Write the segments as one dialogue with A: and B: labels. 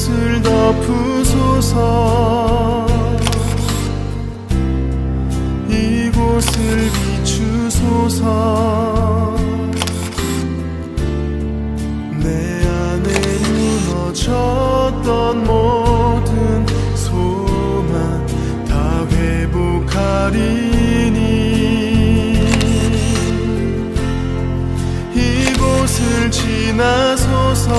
A: 이곳을 덮으소서. 이곳을 비추소서. 내 안에 무너졌던 모든 소망 다 회복하리니 이곳을 지나소서.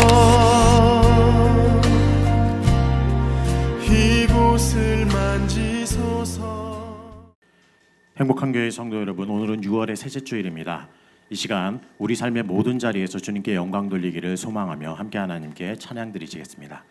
A: 이곳을 만지소서.
B: 행복한 교회 성도 여러분, 오늘은 6월의 셋째 주일입니다. 이 시간 우리 삶의 모든 자리에서 주님께 영광 돌리기를 소망하며 함께 하나님께 찬양 드리시겠습니다.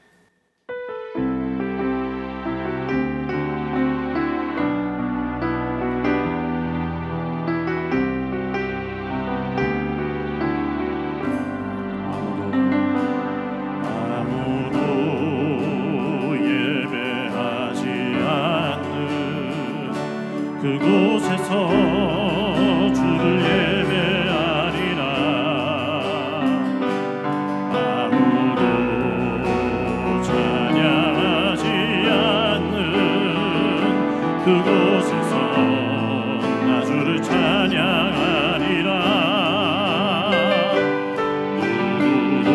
C: 그곳에서 주를 예배하리라. 아무도 찬양하지 않는 그곳에서 나 주를 찬양하리라. 누구도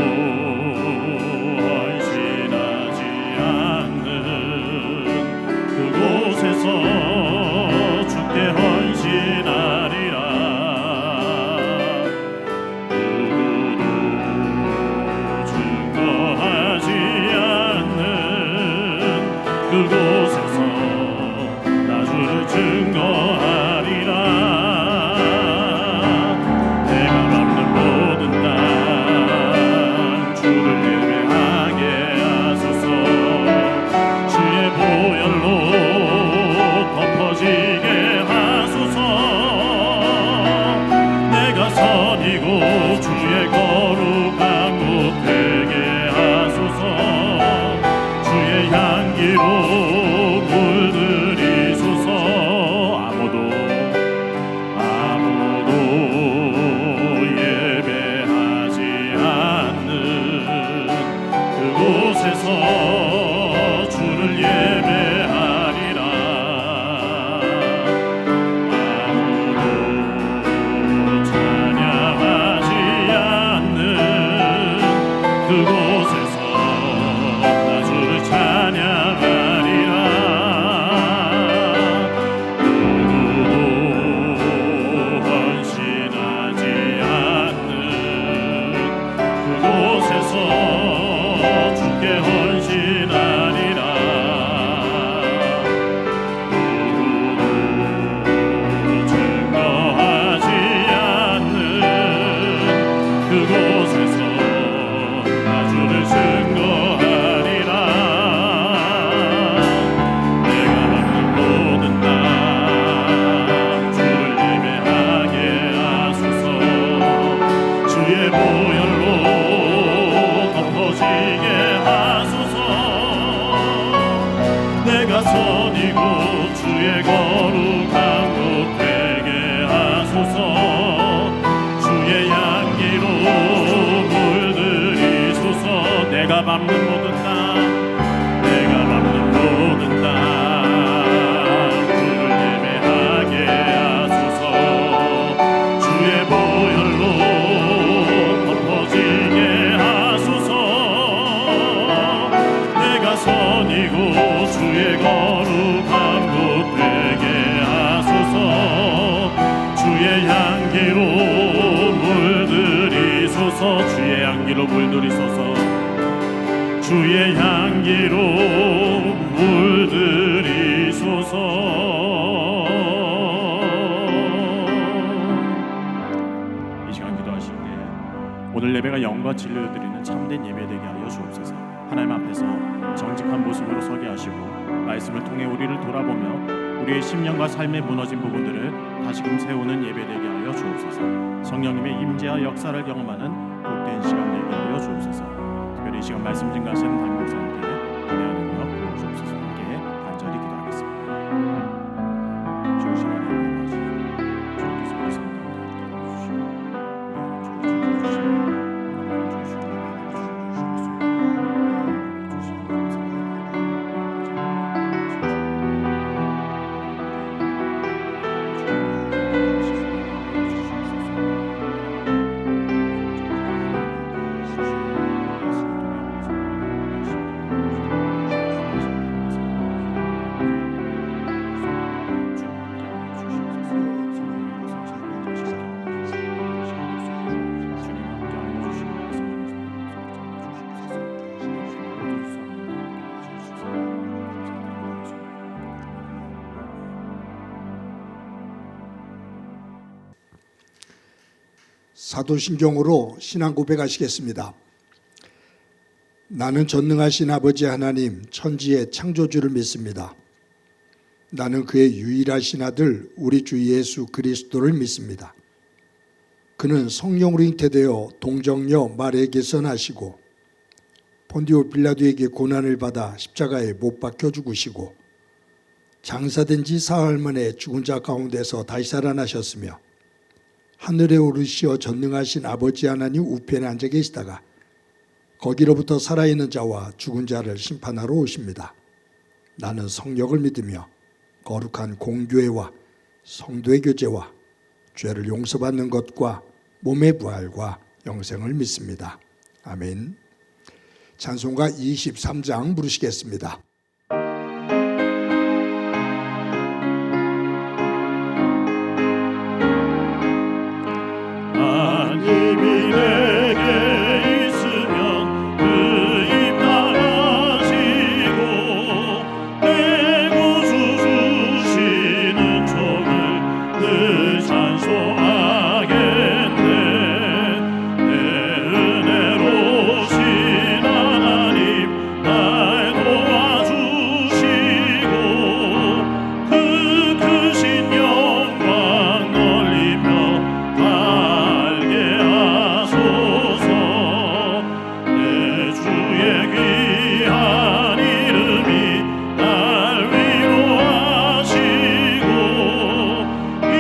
C: 헌신하지 않는 그곳에서 헌신하리라. 누구도 증거하지 않는 그곳에서 나 주를 증거하리라. 내가 밟는 모든 땅 주를 예배하게 하소서. 주의 보혈로 덮어지게 선이고 주의 거룩한 곳 되게 하소서. 주의 향기로 물들이소서. 아무도 예배하지 않는 그곳에서 주를 예배하리라. 그곳에서 나 주를 찬양하리라. 누구도 헌신하지 않는 그곳에서 주께 헌신하리라. 누구도 증거하지 않는 그곳에서 주를 증거하리라. 내가 밟는 모든 땅 주를 예배하게 하소서. 주의 보혈로 덮어지게 하소서. 내가 선이고 주의 거룩한 곳 되게 하소서. 주의 향기로 내가 밟는 모든 땅, 내가 밟는 모든 땅 주를 예배하게 하소서. 주의 보혈로 덮어지게 하소서. 내가 선이고 주의 거룩한 곳 되게 하소서. 주의 향기로 물들이소서. 주의 향기로 물들이소서. 주의 향기로 물들이소서.
B: 이 시간 기도하실 때 오늘 예배가 영과 진리를 드리는 참된 예배 되게 하여 주옵소서. 하나님 앞에서 정직한 모습으로 서게 하시고 말씀을 통해 우리를 돌아보며 우리의 심령과 삶에 무너진 부분들을 다시금 세우는 예배 되게 하여 주옵소서. 성령님의 임재와 역사를 경험하는 복된 시간 되게 하여 주옵소서. 특별히 이 시간 말씀 증가하시는 담임 목사님께 은혜와 능력 부어주옵소서. 함께 간절히 기도하겠습니다. 주신 하나님 아버지, 주님께서 우리 삶 가운데 함께 해주시고 우리 주를 지켜주시고 건강 주시고 주시고
D: 사도신경으로 신앙 고백하시겠습니다. 나는 전능하신 아버지 하나님 천지의 창조주를 믿습니다. 나는 그의 유일하신 아들 우리 주 예수 그리스도를 믿습니다. 그는 성령으로 잉태되어 동정녀 마리아에게서 나시고 본디오 빌라도에게 고난을 받아 십자가에 못 박혀 죽으시고 장사된 지 사흘 만에 죽은 자 가운데서 다시 살아나셨으며 하늘에 오르시어 전능하신 아버지 하나님 우편에 앉아 계시다가 거기로부터 살아있는 자와 죽은 자를 심판하러 오십니다. 나는 성령을 믿으며 거룩한 공교회와 성도의 교제와 죄를 용서받는 것과 몸의 부활과 영생을 믿습니다. 아멘. 찬송가 23장 부르시겠습니다.
C: 하나님이 내게 있으면 그 입 나가시고 내 구주 주시는 종을 늘 찬송하겠네. 내 은혜로우신 하나님 날 도와주시고 그 크신 영광 놀리며 달게 하소서. 내 주의 귀한 이름이 날 위로하시고 이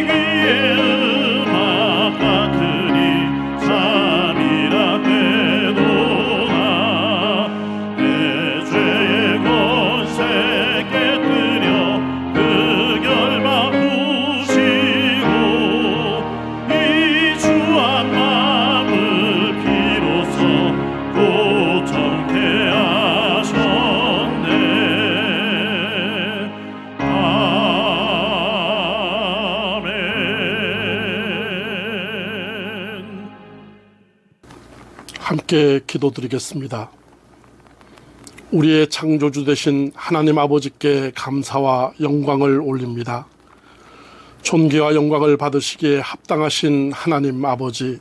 C: 귀의 음악 같으니 잠이라 되도다. 내 죄의 권세 깨뜨려 그 결 바꾸시고 이 주한 마음을 비로소 고정케 하셨네. 아멘.
E: 함께 기도드리겠습니다. 우리의 창조주 되신 하나님 아버지께 감사와 영광을 올립니다. 존귀와 영광을 받으시기에 합당하신 하나님 아버지,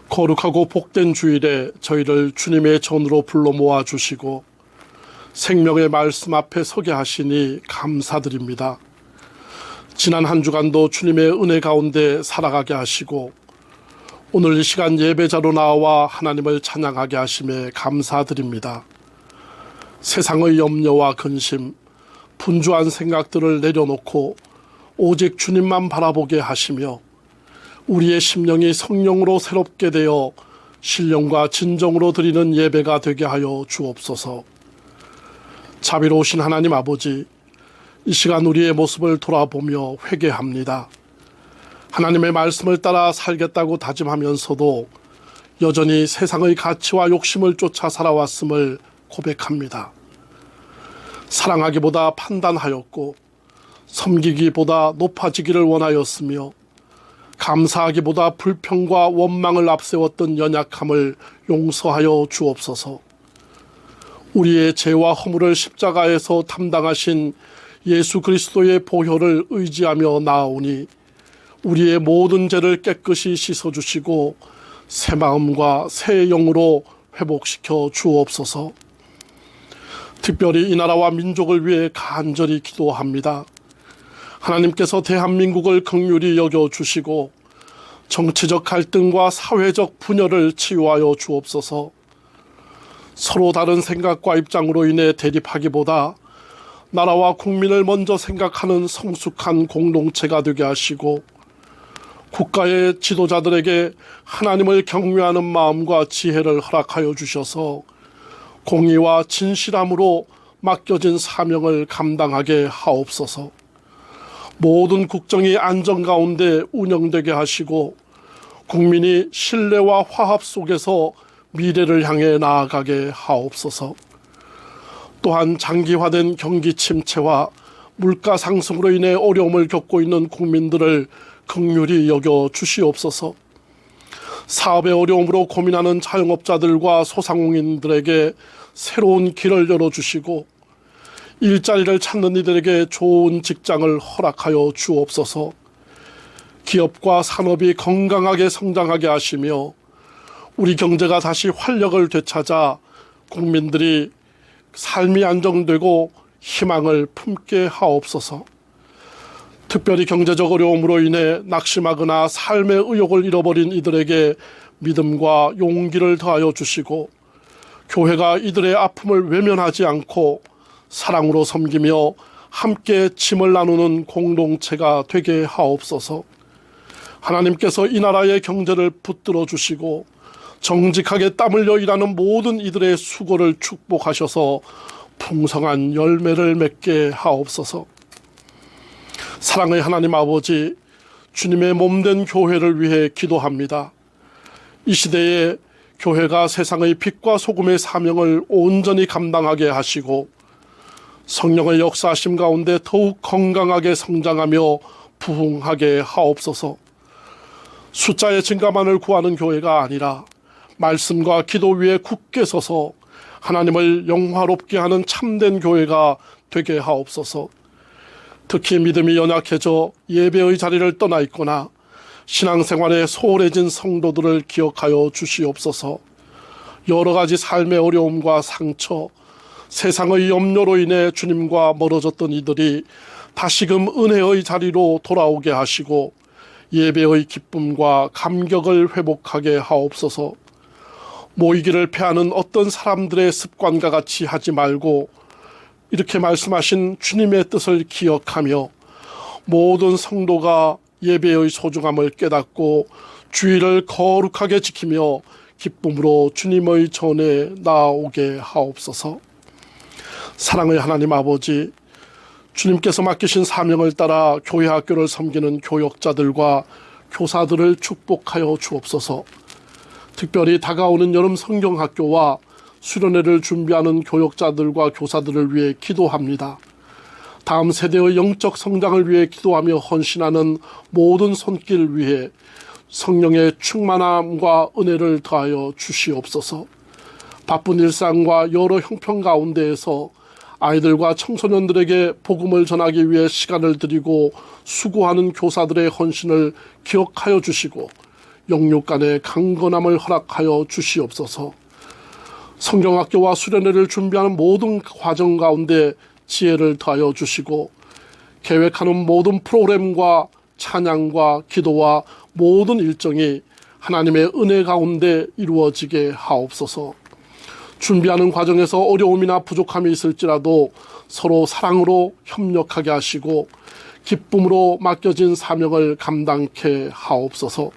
E: 거룩하고 복된 주일에 저희를 주님의 전으로 불러 모아주시고 생명의 말씀 앞에 서게 하시니 감사드립니다. 지난 한 주간도 주님의 은혜 가운데 살아가게 하시고 오늘 이 시간 예배자로 나와 하나님을 찬양하게 하심에 감사드립니다. 세상의 염려와 근심, 분주한 생각들을 내려놓고 오직 주님만 바라보게 하시며 우리의 심령이 성령으로 새롭게 되어 신령과 진정으로 드리는 예배가 되게 하여 주옵소서. 자비로우신 하나님 아버지, 이 시간 우리의 모습을 돌아보며 회개합니다. 하나님의 말씀을 따라 살겠다고 다짐하면서도 여전히 세상의 가치와 욕심을 쫓아 살아왔음을 고백합니다. 사랑하기보다 판단하였고 섬기기보다 높아지기를 원하였으며 감사하기보다 불평과 원망을 앞세웠던 연약함을 용서하여 주옵소서. 우리의 죄와 허물을 십자가에서 담당하신 예수 그리스도의 보혈을 의지하며 나아오니 우리의 모든 죄를 깨끗이 씻어주시고 새 마음과 새 영으로 회복시켜 주옵소서. 특별히 이 나라와 민족을 위해 간절히 기도합니다. 하나님께서 대한민국을 긍휼히 여겨주시고 정치적 갈등과 사회적 분열을 치유하여 주옵소서. 서로 다른 생각과 입장으로 인해 대립하기보다 나라와 국민을 먼저 생각하는 성숙한 공동체가 되게 하시고 국가의 지도자들에게 하나님을 경외하는 마음과 지혜를 허락하여 주셔서 공의와 진실함으로 맡겨진 사명을 감당하게 하옵소서. 모든 국정이 안정 가운데 운영되게 하시고 국민이 신뢰와 화합 속에서 미래를 향해 나아가게 하옵소서. 또한 장기화된 경기 침체와 물가 상승으로 인해 어려움을 겪고 있는 국민들을 긍휼히 여겨 주시옵소서. 사업의 어려움으로 고민하는 자영업자들과 소상공인들에게 새로운 길을 열어주시고 일자리를 찾는 이들에게 좋은 직장을 허락하여 주옵소서. 기업과 산업이 건강하게 성장하게 하시며 우리 경제가 다시 활력을 되찾아 국민들이 삶이 안정되고 희망을 품게 하옵소서. 특별히 경제적 어려움으로 인해 낙심하거나 삶의 의욕을 잃어버린 이들에게 믿음과 용기를 더하여 주시고 교회가 이들의 아픔을 외면하지 않고 사랑으로 섬기며 함께 짐을 나누는 공동체가 되게 하옵소서. 하나님께서 이 나라의 경제를 붙들어 주시고 정직하게 땀 흘려 일하는 모든 이들의 수고를 축복하셔서 풍성한 열매를 맺게 하옵소서. 사랑의 하나님 아버지, 주님의 몸된 교회를 위해 기도합니다. 이 시대에 교회가 세상의 빛과 소금의 사명을 온전히 감당하게 하시고 성령의 역사하심 가운데 더욱 건강하게 성장하며 부흥하게 하옵소서. 숫자의 증가만을 구하는 교회가 아니라 말씀과 기도 위에 굳게 서서 하나님을 영화롭게 하는 참된 교회가 되게 하옵소서. 특히 믿음이 연약해져 예배의 자리를 떠나 있거나 신앙생활에 소홀해진 성도들을 기억하여 주시옵소서. 여러 가지 삶의 어려움과 상처, 세상의 염려로 인해 주님과 멀어졌던 이들이 다시금 은혜의 자리로 돌아오게 하시고 예배의 기쁨과 감격을 회복하게 하옵소서. 모이기를 패하는 어떤 사람들의 습관과 같이 하지 말고 이렇게 말씀하신 주님의 뜻을 기억하며 모든 성도가 예배의 소중함을 깨닫고 주의를 거룩하게 지키며 기쁨으로 주님의 전에 나아오게 하옵소서. 사랑의 하나님 아버지, 주님께서 맡기신 사명을 따라 교회 학교를 섬기는 교역자들과 교사들을 축복하여 주옵소서. 특별히 다가오는 여름 성경학교와 수련회를 준비하는 교역자들과 교사들을 위해 기도합니다. 다음 세대의 영적 성장을 위해 기도하며 헌신하는 모든 손길 위해 성령의 충만함과 은혜를 더하여 주시옵소서. 바쁜 일상과 여러 형편 가운데에서 아이들과 청소년들에게 복음을 전하기 위해 시간을 들이고 수고하는 교사들의 헌신을 기억하여 주시고 영육간의 강건함을 허락하여 주시옵소서. 성경학교와 수련회를 준비하는 모든 과정 가운데 지혜를 더하여 주시고 계획하는 모든 프로그램과 찬양과 기도와 모든 일정이 하나님의 은혜 가운데 이루어지게 하옵소서. 준비하는 과정에서 어려움이나 부족함이 있을지라도 서로 사랑으로 협력하게 하시고 기쁨으로 맡겨진 사명을 감당케 하옵소서.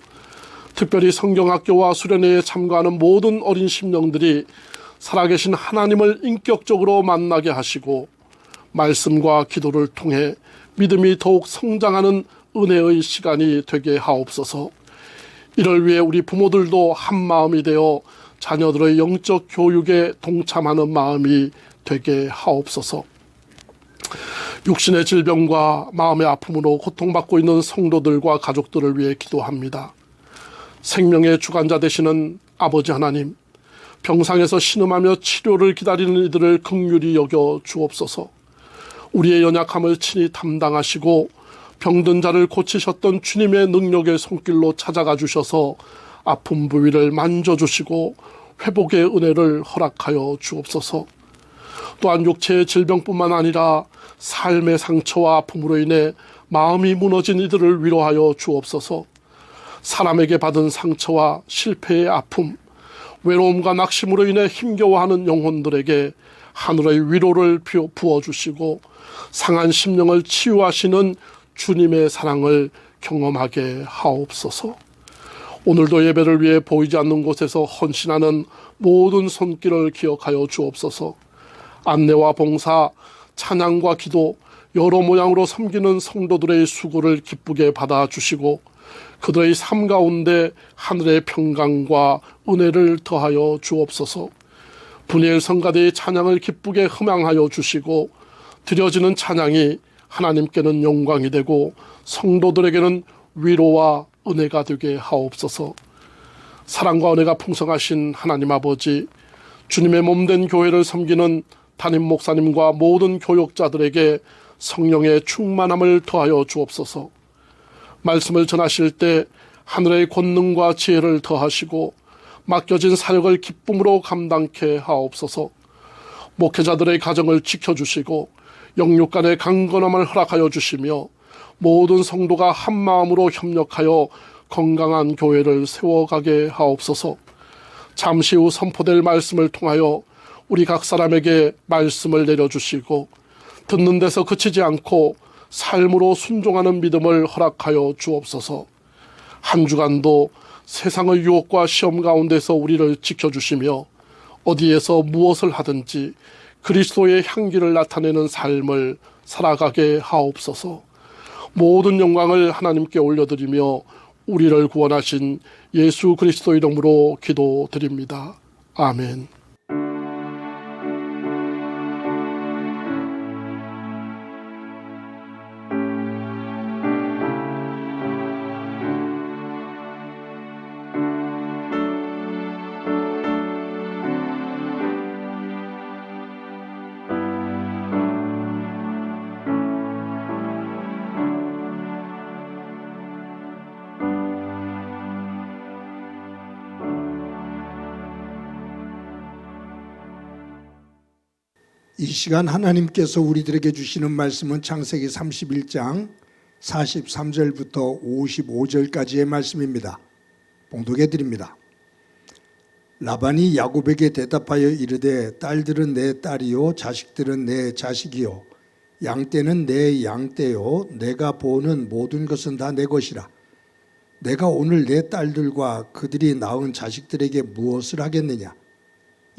E: 특별히 성경학교와 수련회에 참가하는 모든 어린 심령들이 살아계신 하나님을 인격적으로 만나게 하시고 말씀과 기도를 통해 믿음이 더욱 성장하는 은혜의 시간이 되게 하옵소서. 이를 위해 우리 부모들도 한 마음이 되어 자녀들의 영적 교육에 동참하는 마음이 되게 하옵소서. 육신의 질병과 마음의 아픔으로 고통받고 있는 성도들과 가족들을 위해 기도합니다. 생명의 주관자 되시는 아버지 하나님, 병상에서 신음하며 치료를 기다리는 이들을 긍휼히 여겨 주옵소서. 우리의 연약함을 친히 담당하시고 병든 자를 고치셨던 주님의 능력의 손길로 찾아가 주셔서 아픈 부위를 만져주시고 회복의 은혜를 허락하여 주옵소서. 또한 육체의 질병뿐만 아니라 삶의 상처와 아픔으로 인해 마음이 무너진 이들을 위로하여 주옵소서. 사람에게 받은 상처와 실패의 아픔, 외로움과 낙심으로 인해 힘겨워하는 영혼들에게 하늘의 위로를 부어주시고 상한 심령을 치유하시는 주님의 사랑을 경험하게 하옵소서. 오늘도 예배를 위해 보이지 않는 곳에서 헌신하는 모든 손길을 기억하여 주옵소서. 안내와 봉사, 찬양과 기도, 여러 모양으로 섬기는 성도들의 수고를 기쁘게 받아주시고 그들의 삶 가운데 하늘의 평강과 은혜를 더하여 주옵소서. 분이엘 성가대의 찬양을 기쁘게 흠양하여 주시고 드려지는 찬양이 하나님께는 영광이 되고 성도들에게는 위로와 은혜가 되게 하옵소서. 사랑과 은혜가 풍성하신 하나님 아버지, 주님의 몸된 교회를 섬기는 담임 목사님과 모든 교역자들에게 성령의 충만함을 더하여 주옵소서. 말씀을 전하실 때 하늘의 권능과 지혜를 더하시고 맡겨진 사역을 기쁨으로 감당케 하옵소서. 목회자들의 가정을 지켜주시고 영육 간의 강건함을 허락하여 주시며 모든 성도가 한 마음으로 협력하여 건강한 교회를 세워가게 하옵소서. 잠시 후 선포될 말씀을 통하여 우리 각 사람에게 말씀을 내려주시고 듣는 데서 그치지 않고 삶으로 순종하는 믿음을 허락하여 주옵소서. 한 주간도 세상의 유혹과 시험 가운데서 우리를 지켜주시며 어디에서 무엇을 하든지 그리스도의 향기를 나타내는 삶을 살아가게 하옵소서. 모든 영광을 하나님께 올려드리며 우리를 구원하신 예수 그리스도 이름으로 기도드립니다. 아멘.
D: 이 시간 하나님께서 우리들에게 주시는 말씀은 창세기 31장 43절부터 55절까지의 말씀입니다. 봉독해 드립니다. 라반이 야곱에게 대답하여 이르되 딸들은 내 딸이요 자식들은 내 자식이요 양떼는 내 양떼요 내가 보는 모든 것은 다 내 것이라. 내가 오늘 내 딸들과 그들이 낳은 자식들에게 무엇을 하겠느냐.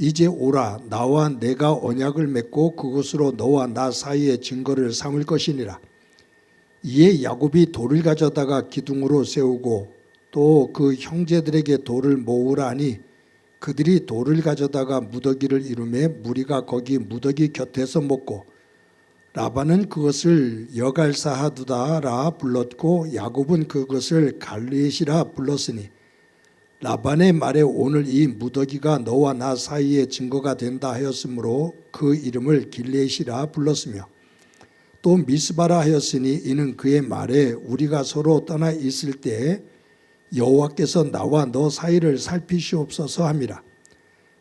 D: 이제 오라. 나와 내가 언약을 맺고 그것으로 너와 나 사이의 증거를 삼을 것이니라. 이에 야곱이 돌을 가져다가 기둥으로 세우고 또 그 형제들에게 돌을 모으라 하니 그들이 돌을 가져다가 무더기를 이루매 무리가 거기 무더기 곁에서 먹고 라반은 그것을 여갈사하두다라 불렀고 야곱은 그것을 갈르엣이라 불렀으니 라반의 말에 오늘 이 무더기가 너와 나 사이의 증거가 된다 하였으므로 그 이름을 길렛이라 불렀으며 또 미스바라 하였으니 이는 그의 말에 우리가 서로 떠나 있을 때 여호와께서 나와 너 사이를 살피시옵소서 함이라.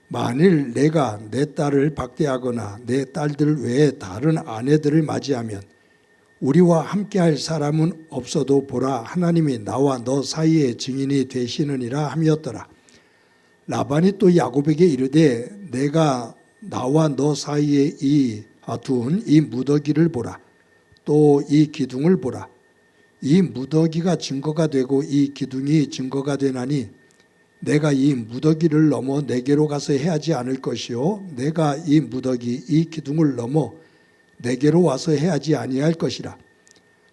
D: 만일 내가 내 딸을 박대하거나 내 딸들 외에 다른 아내들을 맞이하면 우리와 함께할 사람은 없어도 보라 하나님이 나와 너 사이의 증인이 되시느니라 함이었더라. 라반이 또 야곱에게 이르되 내가 나와 너 사이에 둔 이 무더기를 보라. 또 이 기둥을 보라. 이 무더기가 증거가 되고 이 기둥이 증거가 되나니 내가 이 무더기를 넘어 내게로 가서 해하지 않을 것이요 내가 이 무더기 이 기둥을 넘어 내게로 와서 해하지 아니할 것이라.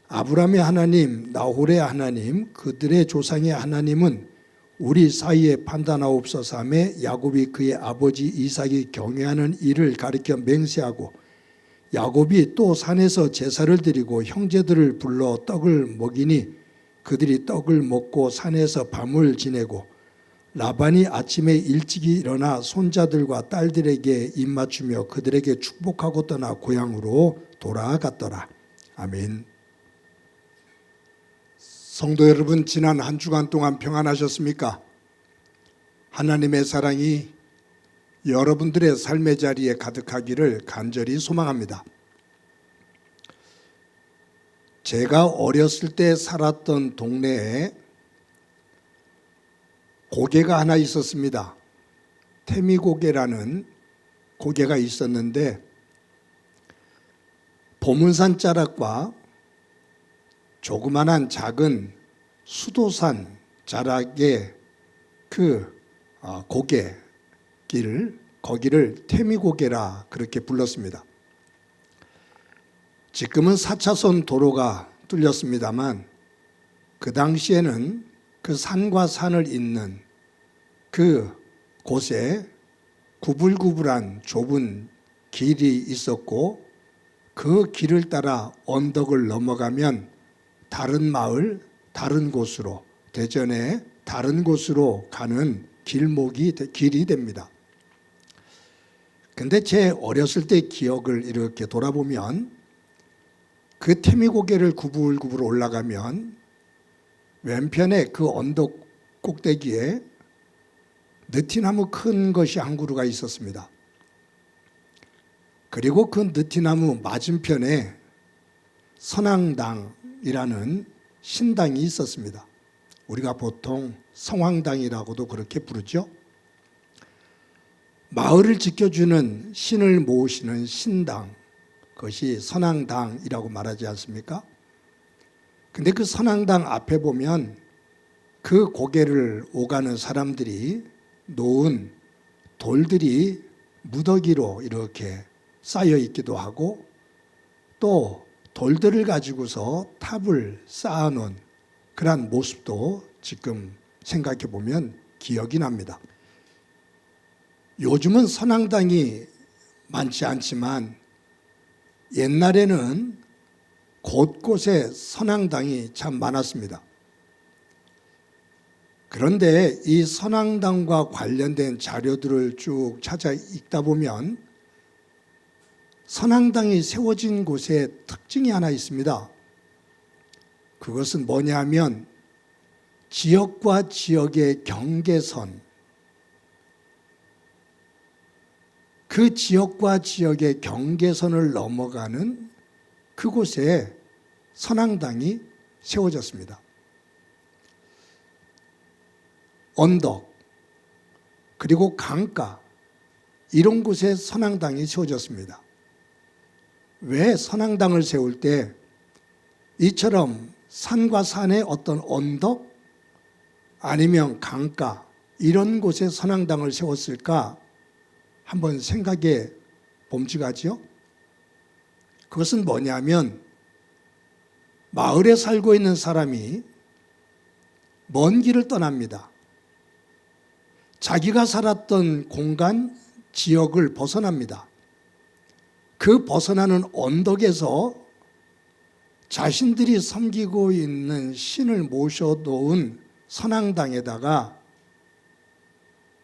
D: 아브라함의 하나님 나홀의 하나님 그들의 조상의 하나님은 우리 사이에 판단하옵소서 하며 야곱이 그의 아버지 이삭이 경외하는 일을 가리켜 맹세하고 야곱이 또 산에서 제사를 드리고 형제들을 불러 떡을 먹이니 그들이 떡을 먹고 산에서 밤을 지내고 라반이 아침에 일찍이 일어나 손자들과 딸들에게 입맞추며 그들에게 축복하고 떠나 고향으로 돌아갔더라. 아멘. 성도 여러분, 지난 한 주간 동안 평안하셨습니까? 하나님의 사랑이 여러분들의 삶의 자리에 가득하기를 간절히 소망합니다. 제가 어렸을 때 살았던 동네에 고개가 하나 있었습니다. 태미고개라는 고개가 있었는데 보문산 자락과 조그만한 작은 수도산 자락의 그 고개길 거기를 태미고개라 그렇게 불렀습니다. 지금은 4차선 도로가 뚫렸습니다만 그 당시에는 그 산과 산을 잇는 그 곳에 구불구불한 좁은 길이 있었고 그 길을 따라 언덕을 넘어가면 다른 마을, 다른 곳으로 대전의 다른 곳으로 가는 길이 됩니다. 근데 제 어렸을 때 기억을 이렇게 돌아보면 그 태미고개를 구불구불 올라가면 왼편에 그 언덕 꼭대기에 느티나무 큰 것이 한 그루가 있었습니다. 그리고 그 느티나무 맞은편에 선앙당이라는 신당이 있었습니다. 우리가 보통 성황당이라고도 그렇게 부르죠. 마을을 지켜주는 신을 모시는 신당, 그것이 선앙당이라고 말하지 않습니까? 근데 그 선앙당 앞에 보면 그 고개를 오가는 사람들이 놓은 돌들이 무더기로 이렇게 쌓여 있기도 하고, 또 돌들을 가지고서 탑을 쌓아놓은 그러한 모습도 지금 생각해 보면 기억이 납니다. 요즘은 선앙당이 많지 않지만 옛날에는 곳곳에 선앙당이 참 많았습니다. 그런데 이 선앙당과 관련된 자료들을 쭉 찾아 읽다 보면 선앙당이 세워진 곳에 특징이 하나 있습니다. 그것은 뭐냐 하면 지역과 지역의 경계선, 그 지역과 지역의 경계선을 넘어가는 그곳에 선앙당이 세워졌습니다. 언덕, 그리고 강가, 이런 곳에 선앙당이 세워졌습니다. 왜 선앙당을 세울 때 이처럼 산과 산의 어떤 언덕 아니면 강가 이런 곳에 선앙당을 세웠을까 한번 생각해 봄직하지요? 그것은 뭐냐면 마을에 살고 있는 사람이 먼 길을 떠납니다. 자기가 살았던 공간, 지역을 벗어납니다. 그 벗어나는 언덕에서 자신들이 섬기고 있는 신을 모셔놓은 선앙당에다가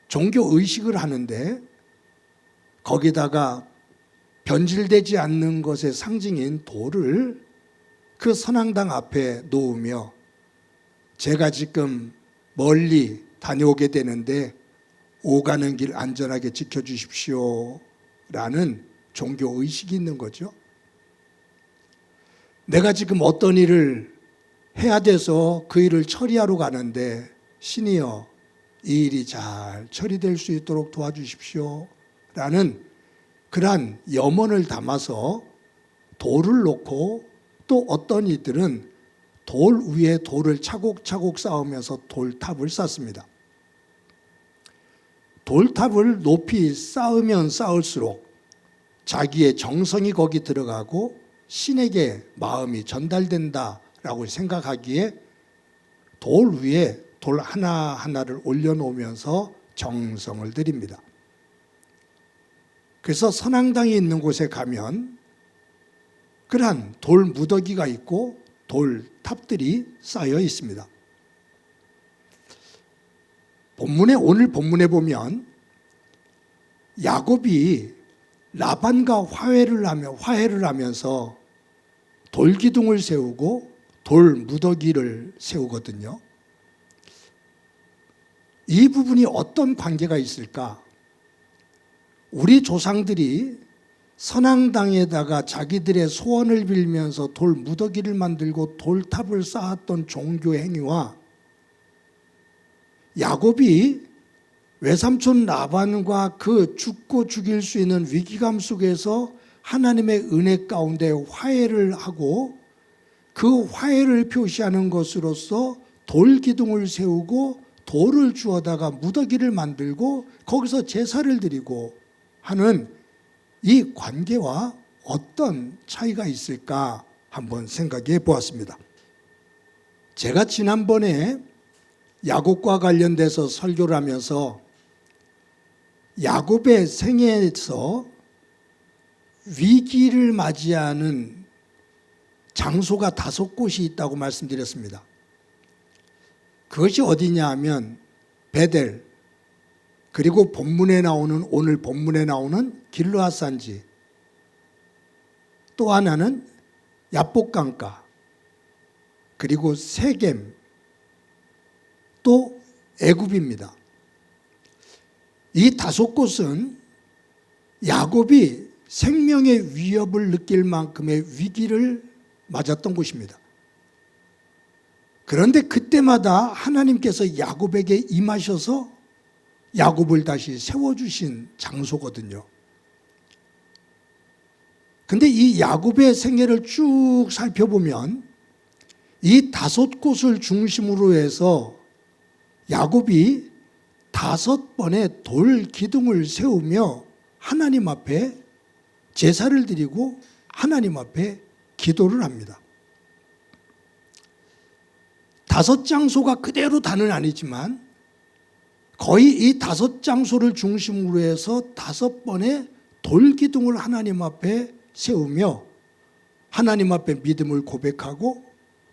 D: 종교 의식을 하는데, 거기다가 변질되지 않는 것의 상징인 돌을 그 선앙당 앞에 놓으며 제가 지금 멀리 다녀오게 되는데 오가는 길 안전하게 지켜주십시오 라는 종교 의식이 있는 거죠. 내가 지금 어떤 일을 해야 돼서 그 일을 처리하러 가는데 신이여 이 일이 잘 처리될 수 있도록 도와주십시오 라는 그러한 염원을 담아서 돌을 놓고, 또 어떤 이들은 돌 위에 돌을 차곡차곡 쌓으면서 돌탑을 쌓습니다. 돌탑을 높이 쌓으면 쌓을수록 자기의 정성이 거기 들어가고 신에게 마음이 전달된다라고 생각하기에 돌 위에 돌 하나하나를 올려놓으면서 정성을 드립니다. 그래서 선앙당이 있는 곳에 가면 그러한 돌 무더기가 있고 돌 탑들이 쌓여 있습니다. 오늘 본문에 보면 야곱이 라반과 화해를 하면서 돌기둥을 세우고 돌 무더기를 세우거든요. 이 부분이 어떤 관계가 있을까? 우리 조상들이 선앙당에다가 자기들의 소원을 빌면서 돌 무더기를 만들고 돌탑을 쌓았던 종교 행위와 야곱이 외삼촌 라반과 그 죽고 죽일 수 있는 위기감 속에서 하나님의 은혜 가운데 화해를 하고 그 화해를 표시하는 것으로서 돌기둥을 세우고 돌을 주워다가 무더기를 만들고 거기서 제사를 드리고 하는 이 관계와 어떤 차이가 있을까 한번 생각해 보았습니다. 제가 지난번에 야곱과 관련돼서 설교를 하면서 야곱의 생애에서 위기를 맞이하는 장소가 5곳이 있다고 말씀드렸습니다. 그것이 어디냐 하면 베델, 그리고 오늘 본문에 나오는 길르앗산지, 또 하나는 야복강가, 그리고 세겜, 또 애굽입니다. 이 5곳은 야곱이 생명의 위협을 느낄 만큼의 위기를 맞았던 곳입니다. 그런데 그때마다 하나님께서 야곱에게 임하셔서 야곱을 다시 세워주신 장소거든요. 근데 이 야곱의 생애를 쭉 살펴보면 이 5곳을 중심으로 해서 야곱이 5번의 돌 기둥을 세우며 하나님 앞에 제사를 드리고 하나님 앞에 기도를 합니다. 5장소가 그대로 다는 아니지만 거의 이 5장소를 중심으로 해서 5번의 돌 기둥을 하나님 앞에 세우며 하나님 앞에 믿음을 고백하고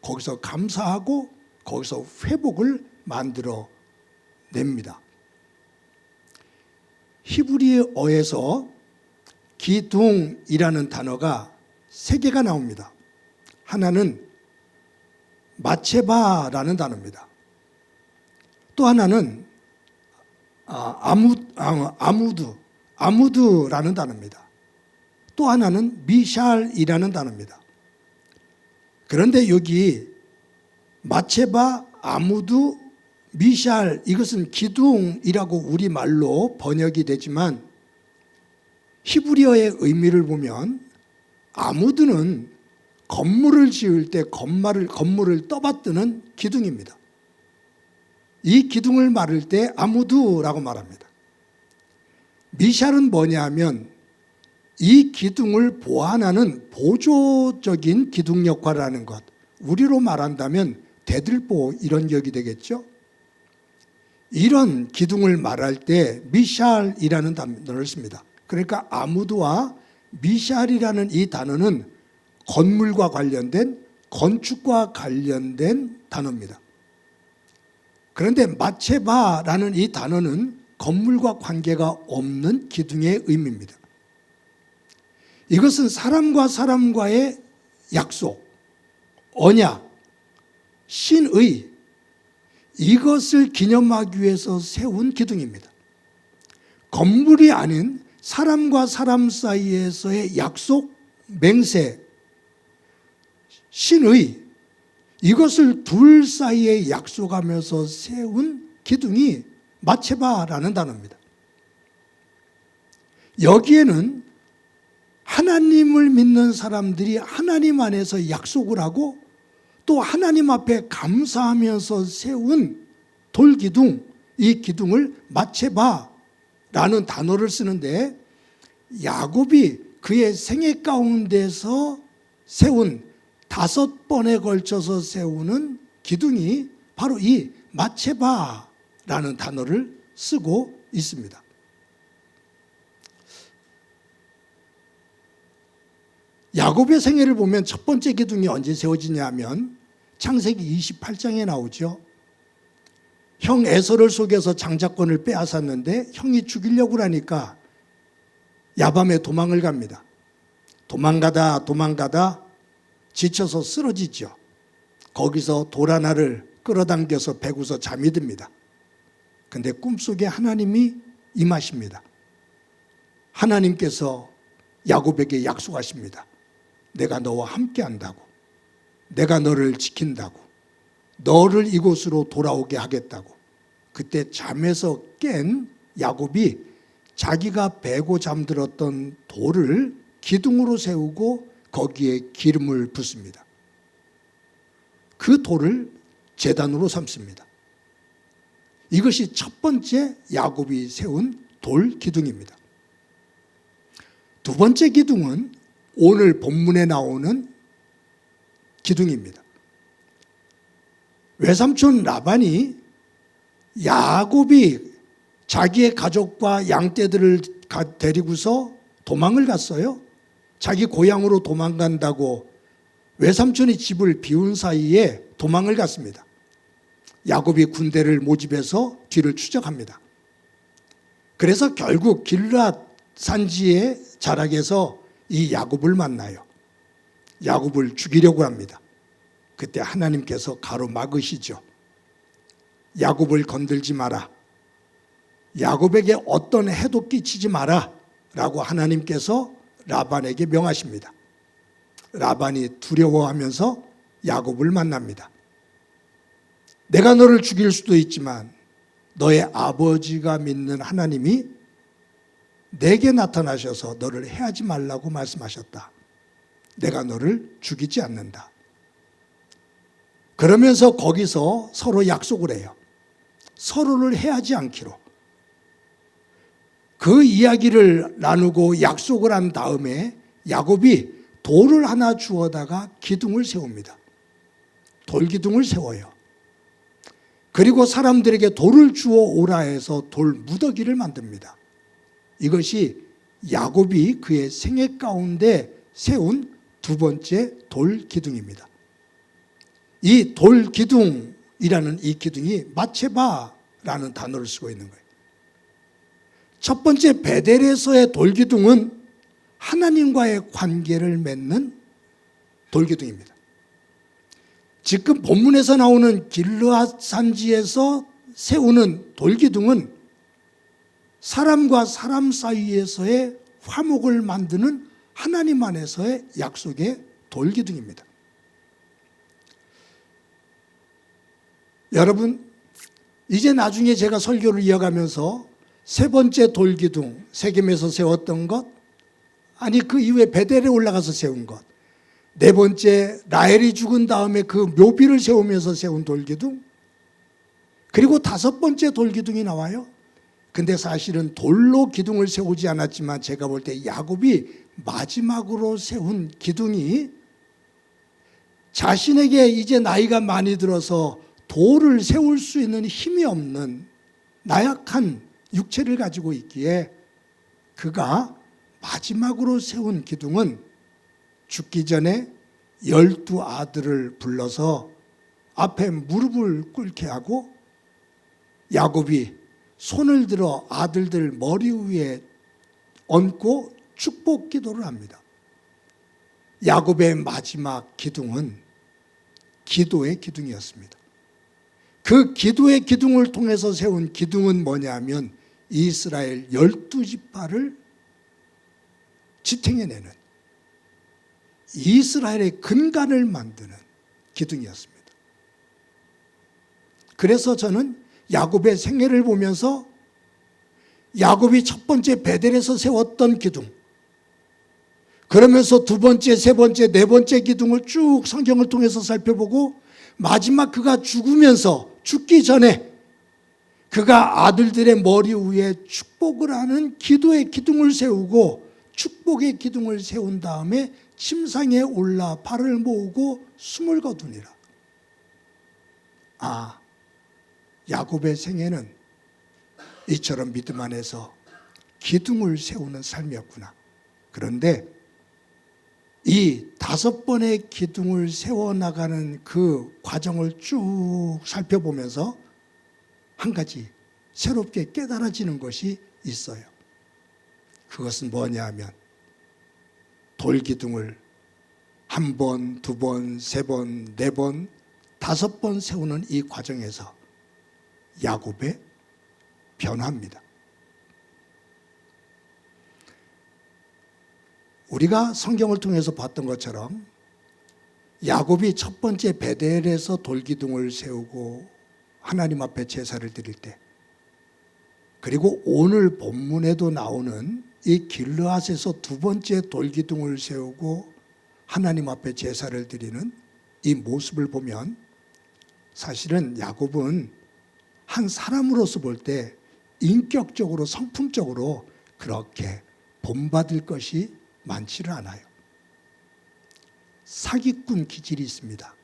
D: 거기서 감사하고 거기서 회복을 만들어 냅니다. 히브리어에서 기둥이라는 단어가 3개가 나옵니다. 하나는 마체바라는 단어입니다. 또 하나는 아무드라는 단어입니다. 또 하나는 미샬이라는 단어입니다. 그런데 여기 마체바, 아무드, 미샬 이것은 기둥이라고 우리말로 번역이 되지만 히브리어의 의미를 보면 아무드는 건물을 지을 때 건물을 떠받드는 기둥입니다. 이 기둥을 말할 때 아무드라고 말합니다. 미샬은 뭐냐 하면 이 기둥을 보완하는 보조적인 기둥 역할을 하는 것. 우리로 말한다면 대들보 이런 격이 되겠죠. 이런 기둥을 말할 때 미샬이라는 단어를 씁니다. 그러니까 아무드와 미샬이라는 이 단어는 건물과 관련된 건축과 관련된 단어입니다. 그런데 마체바라는 이 단어는 건물과 관계가 없는 기둥의 의미입니다. 이것은 사람과 사람과의 약속, 언약, 신의 이것을 기념하기 위해서 세운 기둥입니다. 건물이 아닌 사람과 사람 사이에서의 약속, 맹세, 신의 이것을 둘 사이에 약속하면서 세운 기둥이 마체바라는 단어입니다. 여기에는 하나님을 믿는 사람들이 하나님 안에서 약속을 하고 또 하나님 앞에 감사하면서 세운 돌기둥, 이 기둥을 마체바라는 단어를 쓰는데 야곱이 그의 생애 가운데서 세운 5번에 걸쳐서 세우는 기둥이 바로 이 마체바라는 단어를 쓰고 있습니다. 야곱의 생애를 보면 첫 번째 기둥이 언제 세워지냐 하면 창세기 28장에 나오죠. 형 에서를 속여서 장자권을 빼앗았는데 형이 죽이려고 하니까 야밤에 도망을 갑니다. 도망가다 지쳐서 쓰러지죠. 거기서 돌 하나를 끌어당겨서 베고서 잠이 듭니다. 근데 꿈속에 하나님이 임하십니다. 하나님께서 야곱에게 약속하십니다. 내가 너와 함께 한다고. 내가 너를 지킨다고. 너를 이곳으로 돌아오게 하겠다고. 그때 잠에서 깬 야곱이 자기가 베고 잠들었던 돌을 기둥으로 세우고 거기에 기름을 붓습니다. 그 돌을 제단으로 삼습니다. 이것이 첫 번째 야곱이 세운 돌 기둥입니다. 두 번째 기둥은 오늘 본문에 나오는 기둥입니다. 외삼촌 라반이 야곱이 자기의 가족과 양떼들을 데리고서 도망을 갔어요. 자기 고향으로 도망간다고 외삼촌이 집을 비운 사이에 도망을 갔습니다. 야곱이 군대를 모집해서 뒤를 추적합니다. 그래서 결국 길앗 산지의 자락에서 이 야곱을 만나요. 야곱을 죽이려고 합니다. 그때 하나님께서 가로막으시죠. 야곱을 건들지 마라. 야곱에게 어떤 해도 끼치지 마라 라고 하나님께서 라반에게 명하십니다. 라반이 두려워하면서 야곱을 만납니다. 내가 너를 죽일 수도 있지만 너의 아버지가 믿는 하나님이 내게 나타나셔서 너를 해하지 말라고 말씀하셨다. 내가 너를 죽이지 않는다. 그러면서 거기서 서로 약속을 해요. 서로를 해하지 않기로. 그 이야기를 나누고 약속을 한 다음에 야곱이 돌을 하나 주워다가 기둥을 세웁니다. 돌기둥을 세워요. 그리고 사람들에게 돌을 주워 오라 해서 돌 무더기를 만듭니다. 이것이 야곱이 그의 생애 가운데 세운 두 번째 돌 기둥입니다. 이 돌 기둥이라는 이 기둥이 마체바라는 단어를 쓰고 있는 거예요. 첫 번째 베델에서의 돌 기둥은 하나님과의 관계를 맺는 돌 기둥입니다. 지금 본문에서 나오는 길르앗 산지에서 세우는 돌 기둥은 사람과 사람 사이에서의 화목을 만드는 하나님 안에서의 약속의 돌 기둥입니다. 여러분, 이제 나중에 제가 설교를 이어가면서 세 번째 돌 기둥, 세겜에서 세웠던 것, 아니 그 이후에 베델에 올라가서 세운 것, 네 번째 라헬이 죽은 다음에 그 묘비를 세우면서 세운 돌 기둥, 그리고 다섯 번째 돌 기둥이 나와요. 근데 사실은 돌로 기둥을 세우지 않았지만 제가 볼 때 야곱이 마지막으로 세운 기둥이 자신에게 이제 나이가 많이 들어서 돌을 세울 수 있는 힘이 없는 나약한 육체를 가지고 있기에 그가 마지막으로 세운 기둥은 죽기 전에 12 아들을 불러서 앞에 무릎을 꿇게 하고 야곱이 손을 들어 아들들 머리 위에 얹고 축복 기도를 합니다. 야곱의 마지막 기둥은 기도의 기둥이었습니다. 그 기도의 기둥을 통해서 세운 기둥은 뭐냐면 이스라엘 12지파를 지탱해내는 이스라엘의 근간을 만드는 기둥이었습니다. 그래서 저는 야곱의 생애를 보면서 야곱이 첫 번째 베델에서 세웠던 기둥, 그러면서 두 번째, 세 번째, 네 번째 기둥을 쭉 성경을 통해서 살펴보고 마지막 그가 죽기 전에 그가 아들들의 머리 위에 축복을 하는 기도의 기둥을 세우고 축복의 기둥을 세운 다음에 침상에 올라 발을 모으고 숨을 거두니라. 아, 야곱의 생애는 이처럼 믿음 안에서 기둥을 세우는 삶이었구나. 그런데 이 5번의 기둥을 세워나가는 그 과정을 쭉 살펴보면서 한 가지 새롭게 깨달아지는 것이 있어요. 그것은 뭐냐 하면 돌기둥을 1번, 2번, 3번, 4번, 5번 세우는 이 과정에서 야곱의 변화입니다. 우리가 성경을 통해서 봤던 것처럼 야곱이 첫 번째 베델에서 돌기둥을 세우고 하나님 앞에 제사를 드릴 때, 그리고 오늘 본문에도 나오는 이 길르앗에서 두 번째 돌기둥을 세우고 하나님 앞에 제사를 드리는 이 모습을 보면 사실은 야곱은 한 사람으로서 볼 때 인격적으로 성품적으로 그렇게 본받을 것이 많지를 않아요. 사기꾼 기질이 있습니다.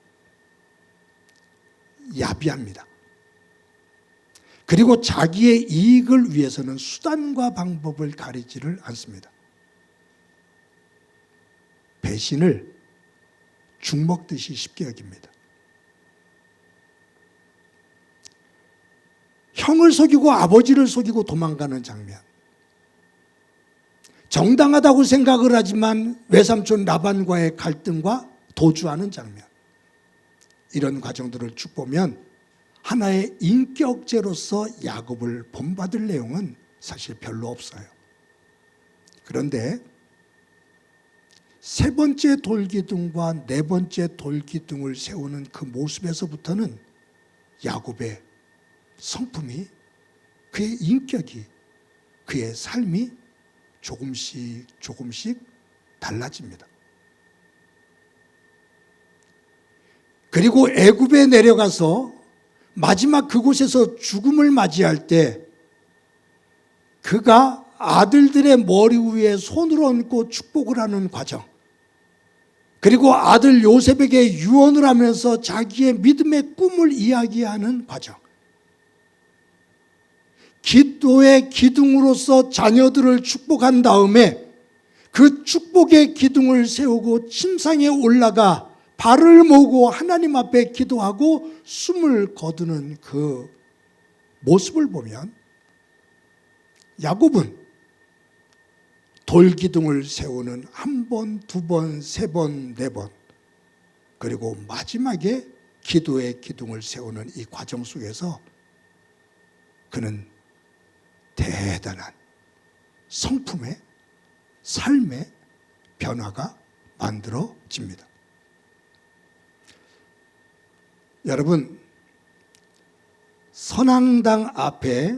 D: 야비합니다. 그리고 자기의 이익을 위해서는 수단과 방법을 가리지를 않습니다. 배신을 죽먹듯이 쉽게 여깁니다. 형을 속이고 아버지를 속이고 도망가는 장면, 정당하다고 생각을 하지만 외삼촌 라반과의 갈등과 도주하는 장면, 이런 과정들을 쭉 보면 하나의 인격제로서 야곱을 본받을 내용은 사실 별로 없어요. 그런데 세 번째 돌기둥과 네 번째 돌기둥을 세우는 그 모습에서부터는 야곱의 성품이, 그의 인격이, 그의 삶이 조금씩 달라집니다. 그리고 애굽에 내려가서 마지막 그곳에서 죽음을 맞이할 때 그가 아들들의 머리 위에 손을 얹고 축복을 하는 과정, 그리고 아들 요셉에게 유언을 하면서 자기의 믿음의 꿈을 이야기하는 과정, 기도의 기둥으로서 자녀들을 축복한 다음에 그 축복의 기둥을 세우고 침상에 올라가 발을 모으고 하나님 앞에 기도하고 숨을 거두는 그 모습을 보면 야곱은 돌기둥을 세우는 한 번, 두 번, 세 번, 네 번, 그리고 마지막에 기도의 기둥을 세우는 이 과정 속에서 그는 대단한 성품의, 삶의 변화가 만들어집니다. 여러분, 선앙당 앞에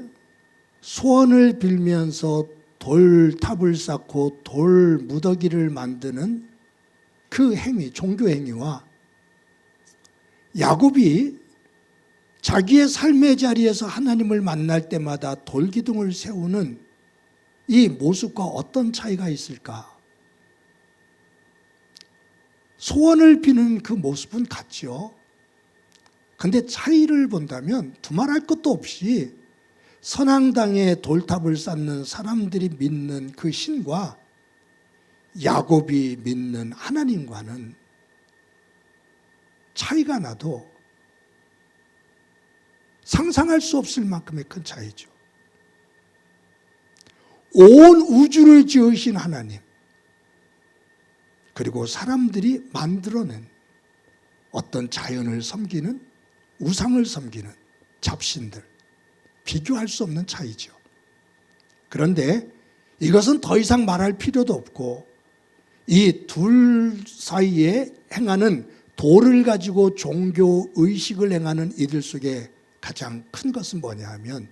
D: 소원을 빌면서 돌탑을 쌓고 돌 무더기를 만드는 그 행위, 종교 행위와 야곱이 자기의 삶의 자리에서 하나님을 만날 때마다 돌기둥을 세우는 이 모습과 어떤 차이가 있을까? 소원을 비는 그 모습은 같죠. 근데 차이를 본다면 두말할 것도 없이 선앙당에 돌탑을 쌓는 사람들이 믿는 그 신과 야곱이 믿는 하나님과는 차이가 나도 상상할 수 없을 만큼의 큰 차이죠. 온 우주를 지으신 하나님, 그리고 사람들이 만들어낸 어떤 자연을 섬기는, 우상을 섬기는 잡신들, 비교할 수 없는 차이죠. 그런데 이것은 더 이상 말할 필요도 없고, 이 둘 사이에 행하는 돌을 가지고 종교 의식을 행하는 이들 속에 가장 큰 것은 뭐냐 하면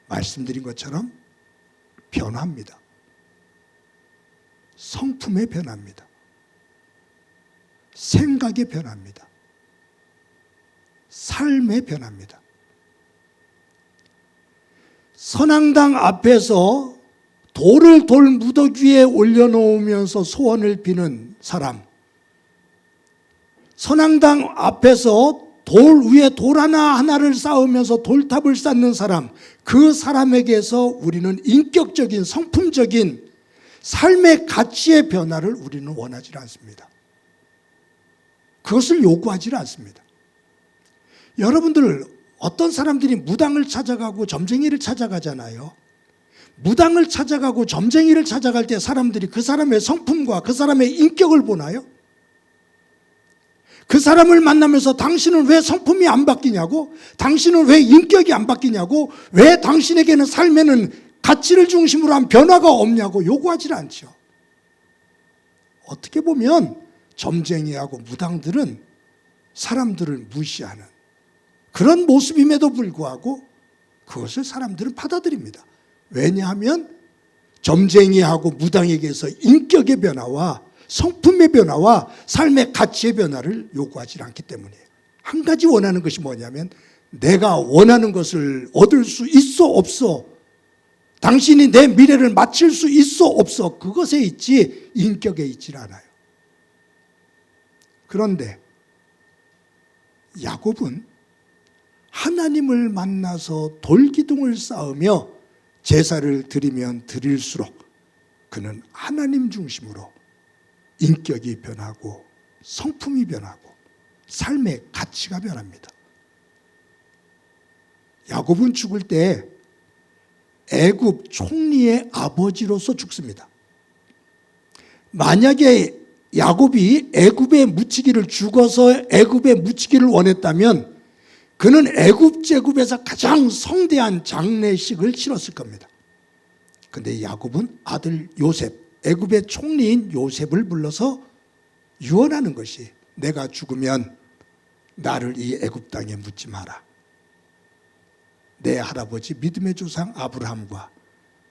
D: 말씀드린 것처럼 변화입니다. 성품의 변화입니다. 생각의 변화입니다. 삶의 변화입니다. 선앙당 앞에서 돌을 돌 무더기에 올려놓으면서 소원을 비는 사람, 선앙당 앞에서 돌 위에 돌 하나를 쌓으면서 돌탑을 쌓는 사람, 그 사람에게서 우리는 인격적인, 성품적인 삶의 가치의 변화를 우리는 원하지 않습니다. 그것을 요구하지 않습니다. 여러분들, 어떤 사람들이 무당을 찾아가고 점쟁이를 찾아가잖아요. 무당을 찾아가고 점쟁이를 찾아갈 때 사람들이 그 사람의 성품과 그 사람의 인격을 보나요? 그 사람을 만나면서 당신은 왜 성품이 안 바뀌냐고, 당신은 왜 인격이 안 바뀌냐고, 왜 당신에게는 삶에는 가치를 중심으로 한 변화가 없냐고 요구하지 않죠. 어떻게 보면 점쟁이하고 무당들은 사람들을 무시하는 그런 모습임에도 불구하고 그것을 사람들은 받아들입니다. 왜냐하면 점쟁이하고 무당에게서 인격의 변화와 성품의 변화와 삶의 가치의 변화를 요구하지 않기 때문이에요. 한 가지 원하는 것이 뭐냐면 내가 원하는 것을 얻을 수 있어 없어, 당신이 내 미래를 맞출 수 있어 없어, 그것에 있지 인격에 있지 않아요. 그런데 야곱은 하나님을 만나서 돌기둥을 쌓으며 제사를 드리면 드릴수록 그는 하나님 중심으로 인격이 변하고 성품이 변하고 삶의 가치가 변합니다. 야곱은 죽을 때 애굽 총리의 아버지로서 죽습니다. 만약에 야곱이 애굽에 묻히기를, 죽어서 애굽에 묻히기를 원했다면 그는 애굽 제국에서 가장 성대한 장례식을 치렀을 겁니다. 근데 야곱은 아들 요셉, 애굽의 총리인 요셉을 불러서 유언하는 것이, 내가 죽으면 나를 이 애굽 땅에 묻지 마라. 내 할아버지 믿음의 조상 아브라함과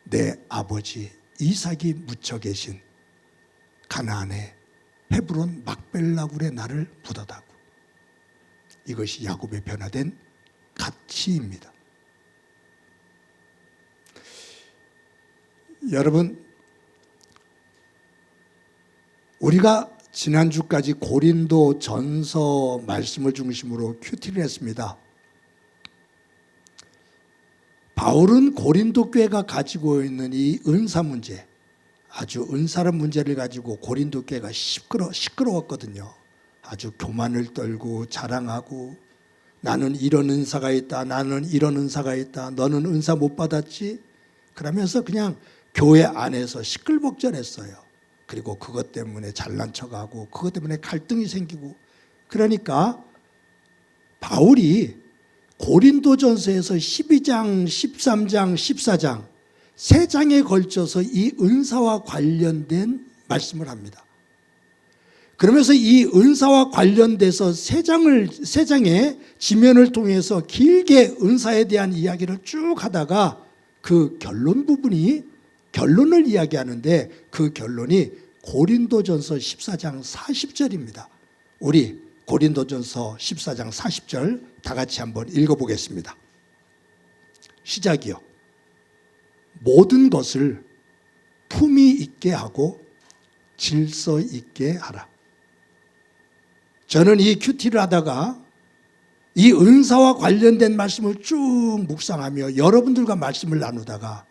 D: 내 아버지 이삭이 묻혀 계신 가나안의 헤브론 막벨라굴에 나를 묻어다고. 이것이 야곱의 변화된 가치입니다. 여러분, 우리가 지난주까지 고린도 전서 말씀을 중심으로 큐티를 했습니다. 바울은 고린도 교회가 가지고 있는 이 은사 문제, 아주 은사란 문제를 가지고 고린도 교회가 시끄러웠거든요. 아주 교만을 떨고 자랑하고, 나는 이런 은사가 있다, 나는 이런 은사가 있다, 너는 은사 못 받았지? 그러면서 그냥 교회 안에서 시끌벅적했어요. 그리고 그것 때문에 잘난 척하고, 그것 때문에 갈등이 생기고. 그러니까 바울이 고린도전서에서 12장, 13장, 14장 세 장에 걸쳐서 이 은사와 관련된 말씀을 합니다. 그러면서 이 은사와 관련돼서 세 장의 지면을 통해서 길게 은사에 대한 이야기를 쭉 하다가 그 결론 부분이, 결론을 이야기하는데 그 결론이 고린도전서 14장 40절입니다. 우리 고린도전서 14장 40절 다 같이 한번 읽어보겠습니다. 시작이요. 모든 것을 품위 있게 하고 질서 있게 하라. 저는 이 큐티를 하다가 이 은사와 관련된 말씀을 쭉 묵상하며 여러분들과 말씀을 나누다가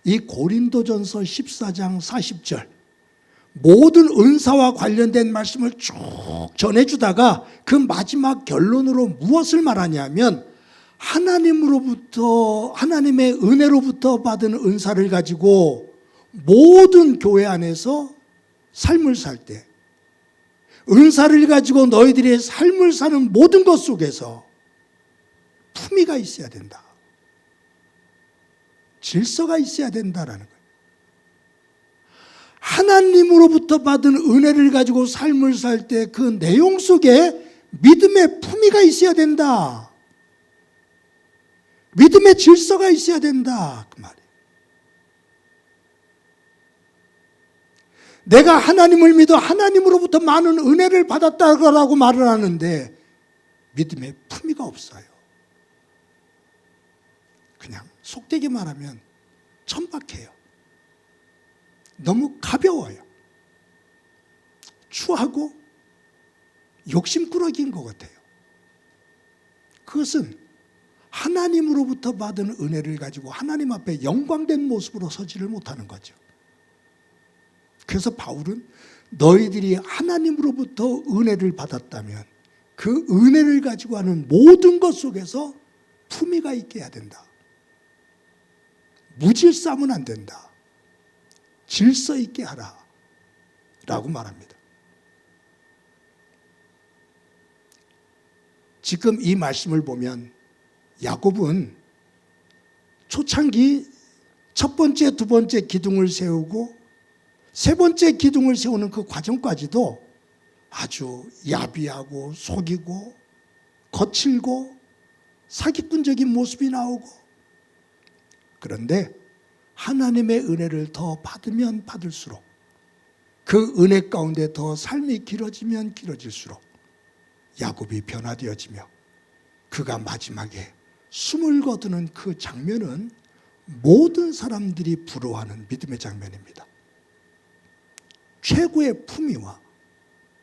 D: 이 고린도전서 14장 40절 모든 은사와 관련된 말씀을 쭉 전해주다가 그 마지막 결론으로 무엇을 말하냐면, 하나님으로부터, 하나님의 은혜로부터 받은 은사를 가지고 모든 교회 안에서 삶을 살 때, 은사를 가지고 너희들의 삶을 사는 모든 것 속에서 품위가 있어야 된다, 질서가 있어야 된다라는 거예요. 하나님으로부터 받은 은혜를 가지고 삶을 살 때 그 내용 속에 믿음의 품위가 있어야 된다, 믿음의 질서가 있어야 된다, 그 말이에요. 내가 하나님을 믿어 하나님으로부터 많은 은혜를 받았다고 말을 하는데 믿음의 품위가 없어요. 그냥 속되게 말하면 천박해요. 너무 가벼워요. 추하고 욕심꾸러기인 것 같아요. 그것은 하나님으로부터 받은 은혜를 가지고 하나님 앞에 영광된 모습으로 서지를 못하는 거죠. 그래서 바울은 너희들이 하나님으로부터 은혜를 받았다면 그 은혜를 가지고 하는 모든 것 속에서 품위가 있게 해야 된다. 무질서하면 안 된다. 질서 있게 하라 라고 말합니다. 지금 이 말씀을 보면 야곱은 초창기 첫 번째, 두 번째 기둥을 세우고 세 번째 기둥을 세우는 그 과정까지도 아주 야비하고 속이고 거칠고 사기꾼적인 모습이 나오고, 그런데 하나님의 은혜를 더 받으면 받을수록, 그 은혜 가운데 더 삶이 길어지면 길어질수록 야곱이 변화되어지며 그가 마지막에 숨을 거두는 그 장면은 모든 사람들이 부러워하는 믿음의 장면입니다. 최고의 품위와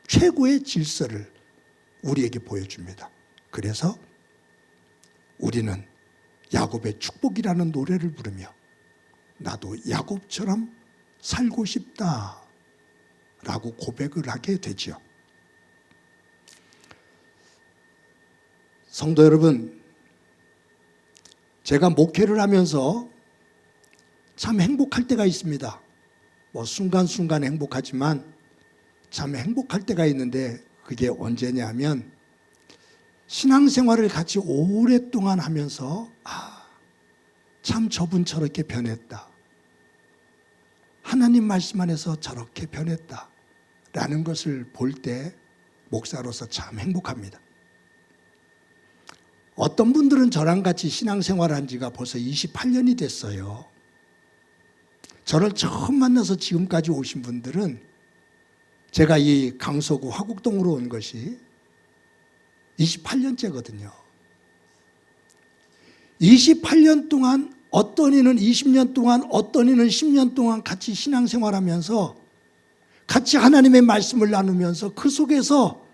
D: 최고의 질서를 우리에게 보여줍니다. 그래서 우리는 야곱의 축복이라는 노래를 부르며 나도 야곱처럼 살고 싶다 라고 고백을 하게 되죠. 성도 여러분, 제가 목회를 하면서 참 행복할 때가 있습니다. 순간순간 행복하지만 참 행복할 때가 있는데, 그게 언제냐면 신앙생활을 같이 오랫동안 하면서 참 저분 저렇게 변했다. 하나님 말씀 안에서 저렇게 변했다. 라는 것을 볼 때 목사로서 참 행복합니다. 어떤 분들은 저랑 같이 신앙생활한 지가 벌써 28년이 됐어요. 저를 처음 만나서 지금까지 오신 분들은 제가 이 강서구 화곡동으로 온 것이 28년째거든요. 28년 동안 어떤 이는 20년 동안 어떤 이는 10년 동안 같이 신앙생활하면서 같이 하나님의 말씀을 나누면서 그 속에서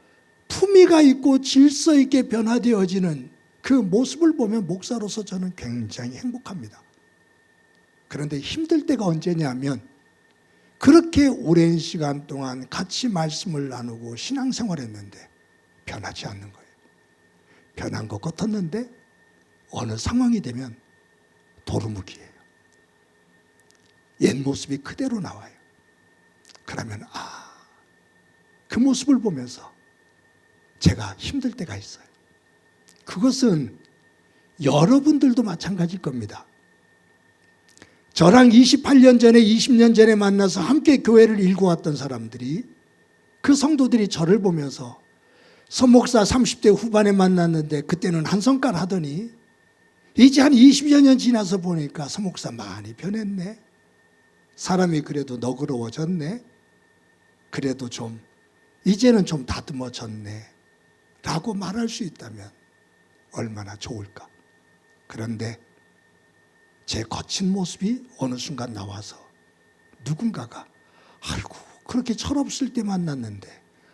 D: 품위가 있고 질서 있게 변화되어지는 그 모습을 보면 목사로서 저는 굉장히 행복합니다. 그런데 힘들 때가 언제냐면 그렇게 오랜 시간 동안 같이 말씀을 나누고 신앙생활했는데 변하지 않는 거예요. 변한 것 같았는데 어느 상황이 되면 도루묵이에요. 옛 모습이 그대로 나와요. 그러면 그 모습을 보면서 제가 힘들 때가 있어요. 그것은 여러분들도 마찬가지일 겁니다. 저랑 28년 전에 20년 전에 만나서 함께 교회를 일구었던 사람들이 그 성도들이 저를 보면서 서목사 30대 후반에 만났는데 그때는 한 성깔 하더니 이제 한 20여 년 지나서 보니까 서목사 많이 변했네. 사람이 그래도 너그러워졌네. 그래도 좀 이제는 좀 다듬어졌네. 라고 말할 수 있다면 얼마나 좋을까. 그런데 제 거친 모습이 어느 순간 나와서 누군가가 아이고 그렇게 철없을 때 만났는데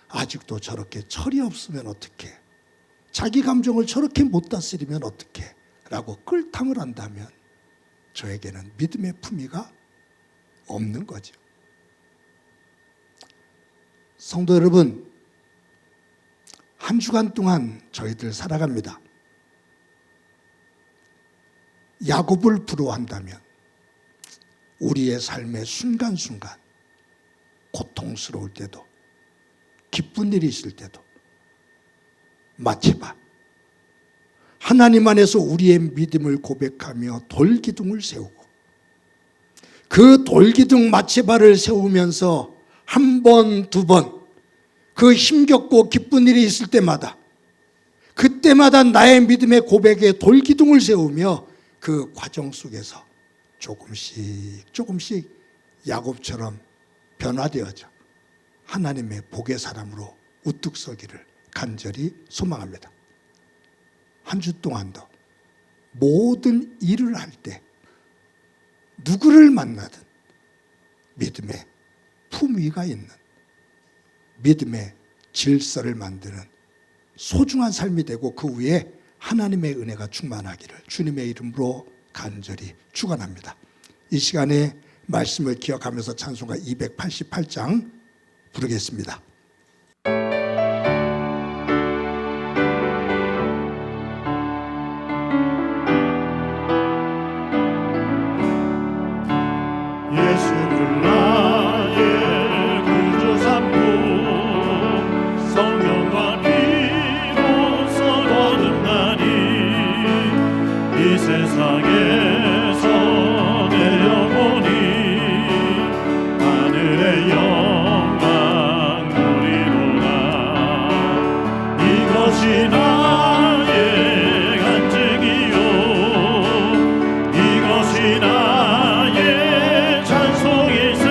D: 아직도 저렇게 철이 없으면 어떡해. 자기 감정을 저렇게 못 다스리면 어떡해. 라고 끌탐을 한다면 저에게는 믿음의 품위가 없는 거죠. 성도 여러분, 한 주간 동안 저희들 살아갑니다. 야곱을 부러워한다면 우리의 삶의 순간순간 고통스러울 때도 기쁜 일이 있을 때도 마치바 하나님 안에서 우리의 믿음을 고백하며 돌기둥을 세우고 그 돌기둥 마체바를 세우면서 한 번, 두 번 그 힘겹고 기쁜 일이 있을 때마다 그때마다 나의 믿음의 고백에 돌기둥을 세우며 그 과정 속에서 조금씩 야곱처럼 변화되어져 하나님의 복의 사람으로 우뚝 서기를 간절히 소망합니다. 한 주 동안도 모든 일을 할 때 누구를 만나든 믿음의 품위가 있는 믿음의 질서를 만드는 소중한 삶이 되고 그 위에 하나님의 은혜가 충만하기를 주님의 이름으로 간절히 축원합니다. 이 시간에 말씀을 기억하면서 찬송가 288장 부르겠습니다.
C: 예수를 나의 구주 삼고 성령과 피로써 거듭나니 이 세상에서 내 영혼이 하늘의 영광 누리도다. 이것이 나의 간증이요 이것이 나의 찬송이세.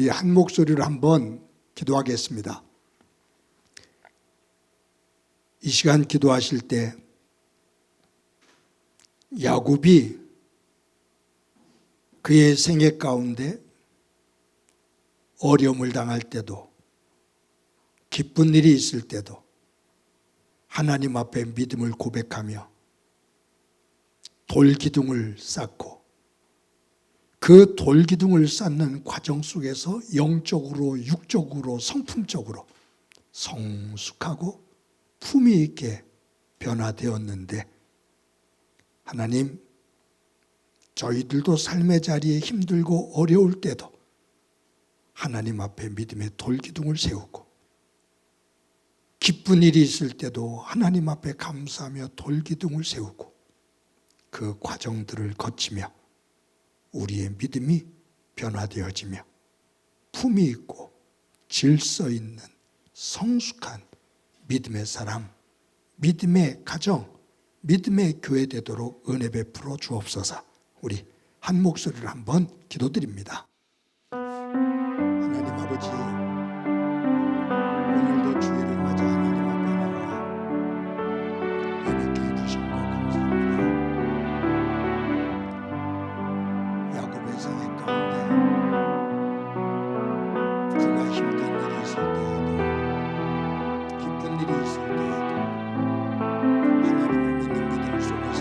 D: 우리 한 목소리로 한번 기도하겠습니다. 이 시간 기도하실 때 야곱이 그의 생애 가운데 어려움을 당할 때도 기쁜 일이 있을 때도 하나님 앞에 믿음을 고백하며 돌기둥을 쌓고 그 돌기둥을 쌓는 과정 속에서 영적으로 육적으로 성품적으로 성숙하고 품위 있게 변화되었는데 하나님, 저희들도 삶의 자리에 힘들고 어려울 때도 하나님 앞에 믿음의 돌기둥을 세우고 기쁜 일이 있을 때도 하나님 앞에 감사하며 돌기둥을 세우고 그 과정들을 거치며 우리의 믿음이 변화되어지며 품위 있고 질서 있는 성숙한 믿음의 사람, 믿음의 가정, 믿음의 교회 되도록 은혜 베풀어 주옵소서. 우리 한 목소리를 한번 기도드립니다. 하나님 아버지, 오늘도 주일을 맞아 하나님 앞에 나와 예배케 해주신 것 감사합니다. 야곱의 생애 가운데 그가 힘든 일이 있을 때에도 기쁜 일이 있을 때에도 하나님을 믿는 믿음 속에서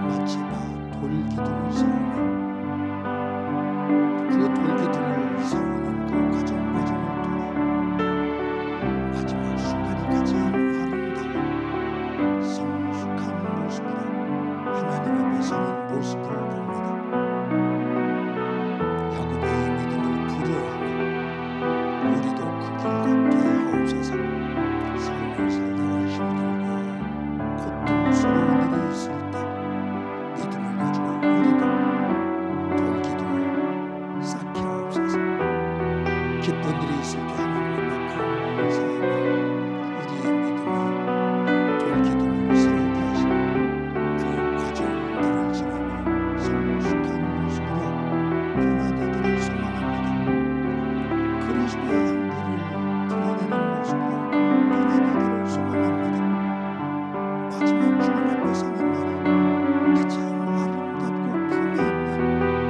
D: 마치마 돌기둥을 세우며 그 돌기둥을 세우는 그 과정을 통해 마지막 순간이 가장 아름다운 성숙한 모습으로 하나님 앞에 서는 모습을 봅니다. 야곱의 이 믿음을 부러워하며 우리도 그 길 걷게 하옵소서. 삶을 살다가 힘들고 고통스러운 일이 있을 때 믿음을 가지고 우리도 돌기둥을 쌓게 하옵소서. 기쁜 일이 있을 때 하나님 앞에 감사하며 우리의 믿음이 돌기둥을 세우게 하시고 그 과정들을 지나며 성숙한 모습으로 변화되기를 소망합니다. 그리스도의 향기를 드러내는 모습으로 변화되기를 소망합니다. 마지막 주님 앞에 서는 날이 가장 아름답고 품위 있는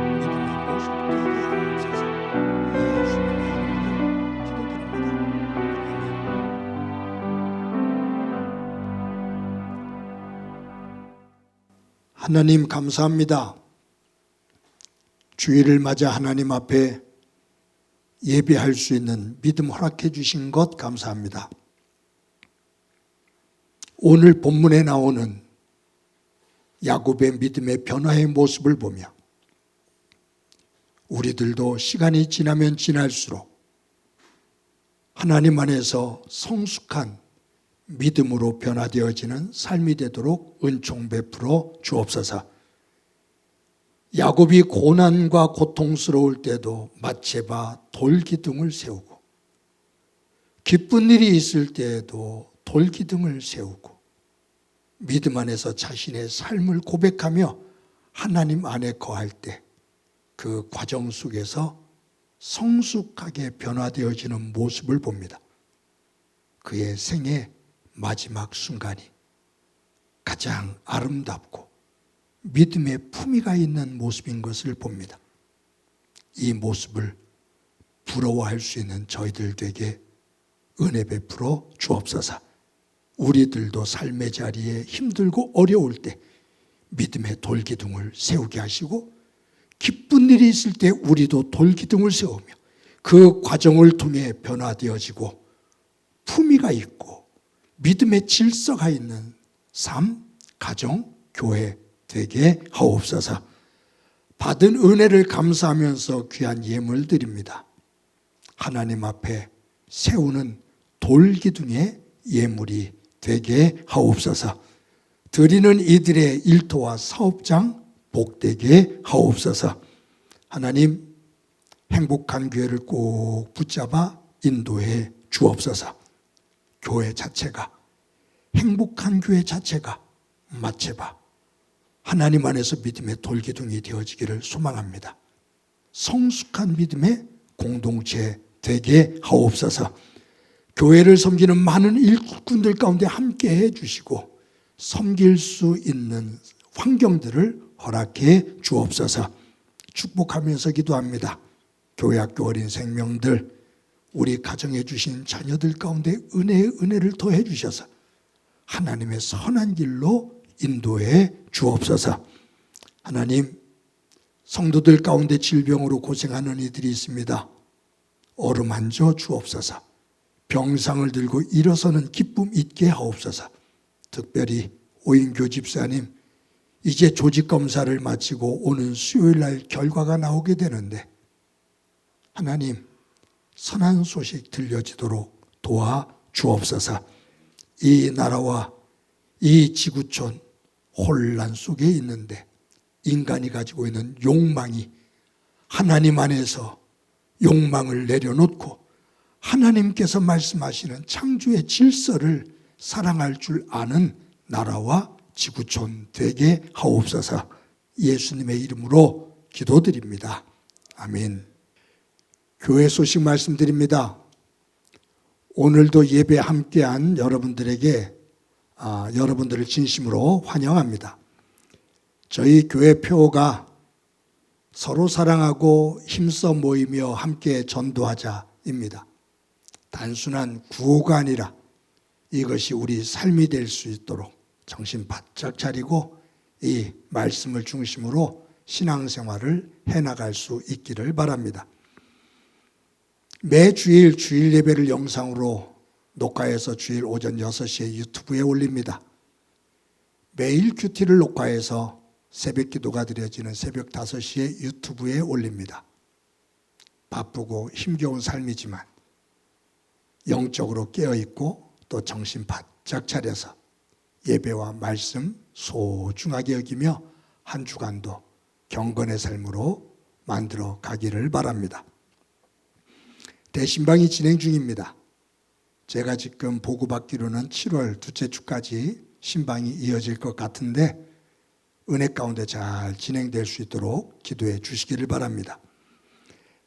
D: 믿음의 모습 되게 하옵소서. 예수님의 이름으로 기도드립니다. 아멘. 하나님 감사합니다. 주일을 맞아 하나님 앞에 예배할 수 있는 믿음 허락해 주신 것 감사합니다. 오늘 본문에 나오는 야곱의 믿음의 변화의 모습을 보며 우리들도 시간이 지나면 지날수록 하나님 안에서 성숙한 믿음으로 변화되어지는 삶이 되도록 은총 베풀어 주옵소서. 야곱이 고난과 고통스러울 때도 맏제바 돌기둥을 세우고 기쁜 일이 있을 때에도 돌기둥을 세우고 믿음 안에서 자신의 삶을 고백하며 하나님 안에 거할 때 그 과정 속에서 성숙하게 변화되어지는 모습을 봅니다. 그의 생애 마지막 순간이 가장 아름답고 믿음의 품위가 있는 모습인 것을 봅니다. 이 모습을 부러워할 수 있는 저희들 되게 은혜 베풀어 주옵소서. 우리들도 삶의 자리에 힘들고 어려울 때 믿음의 돌기둥을 세우게 하시고 기쁜 일이 있을 때 우리도 돌기둥을 세우며 그 과정을 통해 변화되어지고 품위가 있고 믿음의 질서가 있는 삶, 가정, 교회 되게 하옵소서. 받은 은혜를 감사하면서 귀한 예물 드립니다. 하나님 앞에 세우는 돌기둥의 예물이 되게 하옵소서. 드리는 이들의 일터와 사업장 복되게 하옵소서. 하나님, 행복한 교회를 꼭 붙잡아 인도해 주옵소서. 교회 자체가, 행복한 교회 자체가 맏제바 하나님 안에서 믿음의 돌기둥이 되어지기를 소망합니다. 성숙한 믿음의 공동체 되게 하옵소서. 교회를 섬기는 많은 일꾼들 가운데 함께 해주시고 섬길 수 있는 환경들을 허락해 주옵소서. 축복하면서 기도합니다. 교회학교 어린 생명들, 우리 가정에 주신 자녀들 가운데 은혜를 더해 주셔서 하나님의 선한 길로 인도해 주옵소서. 하나님, 성도들 가운데 질병으로 고생하는 이들이 있습니다. 어루만져 주옵소서. 병상을 들고 일어서는 기쁨 있게 하옵소서. 특별히 오인교 집사님, 이제 조직검사를 마치고 오는 수요일날 결과가 나오게 되는데 하나님, 선한 소식 들려지도록 도와 주옵소서. 이 나라와 이 지구촌 혼란 속에 있는데 인간이 가지고 있는 욕망이 하나님 안에서 욕망을 내려놓고 하나님께서 말씀하시는 창조의 질서를 사랑할 줄 아는 나라와 지구촌 되게 하옵소서. 예수님의 이름으로 기도드립니다. 아멘. 교회 소식 말씀드립니다. 오늘도 예배 함께한 여러분들에게 여러분들을 진심으로 환영합니다. 저희 교회 표어가 서로 사랑하고 힘써 모이며 함께 전도하자입니다. 단순한 구호가 아니라 이것이 우리 삶이 될 수 있도록 정신 바짝 차리고 이 말씀을 중심으로 신앙생활을 해나갈 수 있기를 바랍니다. 매주일 주일 예배를 영상으로 녹화해서 주일 오전 6시에 유튜브에 올립니다. 매일 큐티를 녹화해서 새벽 기도가 드려지는 새벽 5시에 유튜브에 올립니다. 바쁘고 힘겨운 삶이지만 영적으로 깨어있고 또 정신 바짝 차려서 예배와 말씀 소중하게 여기며 한 주간도 경건의 삶으로 만들어 가기를 바랍니다. 대신방이 진행 중입니다. 제가 지금 보고받기로는 7월 둘째 주까지 신방이 이어질 것 같은데 은혜 가운데 잘 진행될 수 있도록 기도해 주시기를 바랍니다.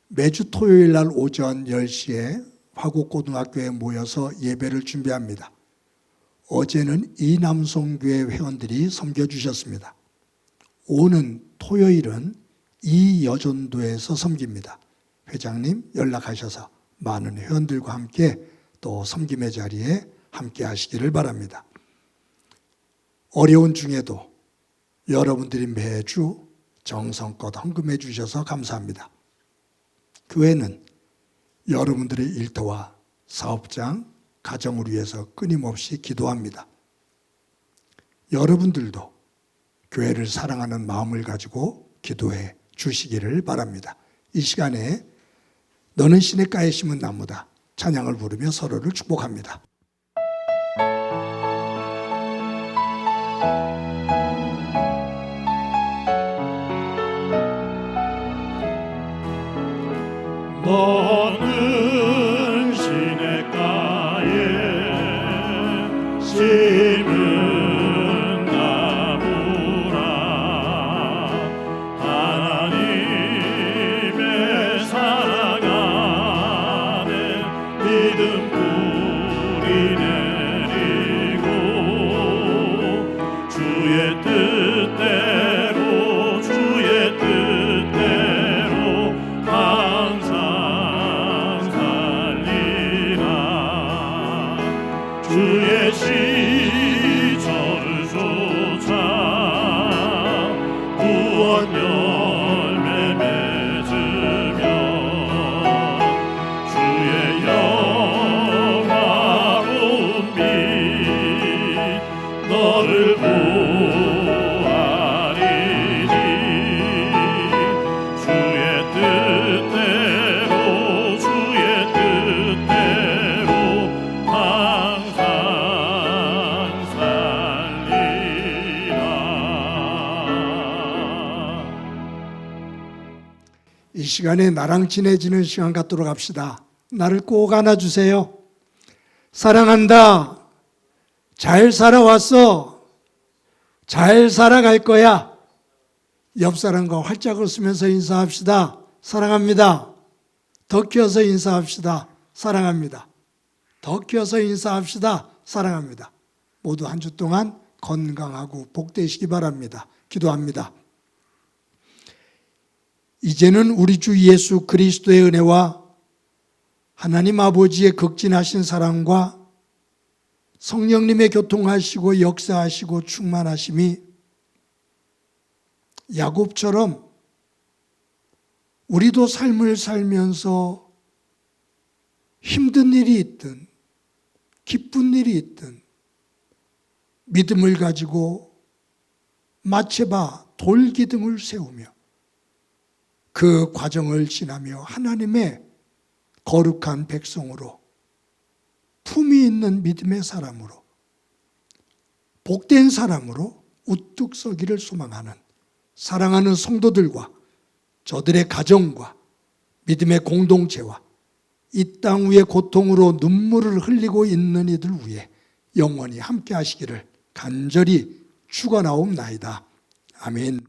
D: 매주 토요일 날 오전 10시에 화곡고등학교에 모여서 예배를 준비합니다. 어제는 이남송교회 회원들이 섬겨주셨습니다. 오는 토요일은 이여전도에서 섬깁니다. 회장님 연락하셔서 많은 회원들과 함께 또 섬김의 자리에 함께 하시기를 바랍니다. 어려운 중에도 여러분들이 매주 정성껏 헌금해 주셔서 감사합니다. 교회는 여러분들의 일터와 사업장, 가정을 위해서 끊임없이 기도합니다. 여러분들도 교회를 사랑하는 마음을 가지고 기도해 주시기를 바랍니다. 이 시간에 너는 시냇가에 심은 나무다 찬양을 부르며 서로를 축복합니다.
C: 너는 시냇가에 심은 나무라 하나님의 사랑 안에 믿음 뿌리 내리고 주의 뜻대로 항상 살리라 주의 시절을 쫓아 구원 열매 맺으며 주의 영화로운 빛 너를 보아리니 주의 뜻대로 항상 살리라.
D: 이 시간에 나랑 친해지는 시간 갖도록 합시다. 나를 꼭 안아주세요. 사랑한다. 잘 살아왔어. 잘 살아갈 거야. 옆 사람과 활짝 웃으면서 인사합시다. 사랑합니다. 더 키워서 인사합시다. 사랑합니다. 더 키워서 인사합시다. 사랑합니다. 모두 한 주 동안 건강하고 복되시기 바랍니다. 기도합니다. 이제는 우리 주 예수 그리스도의 은혜와 하나님 아버지의 극진하신 사랑과 성령님의 교통하시고 역사하시고 충만하심이 야곱처럼 우리도 삶을 살면서 힘든 일이 있든 기쁜 일이 있든 믿음을 가지고 마체바 돌기둥을 세우며 그 과정을 지나며 하나님의 거룩한 백성으로 품위 있는 믿음의 사람으로 복된 사람으로 우뚝 서기를 소망하는 사랑하는 성도들과 저들의 가정과 믿음의 공동체와 이 땅 위에 고통으로 눈물을 흘리고 있는 이들 위해 영원히 함께 하시기를 간절히 축원하옵나이다. 아멘.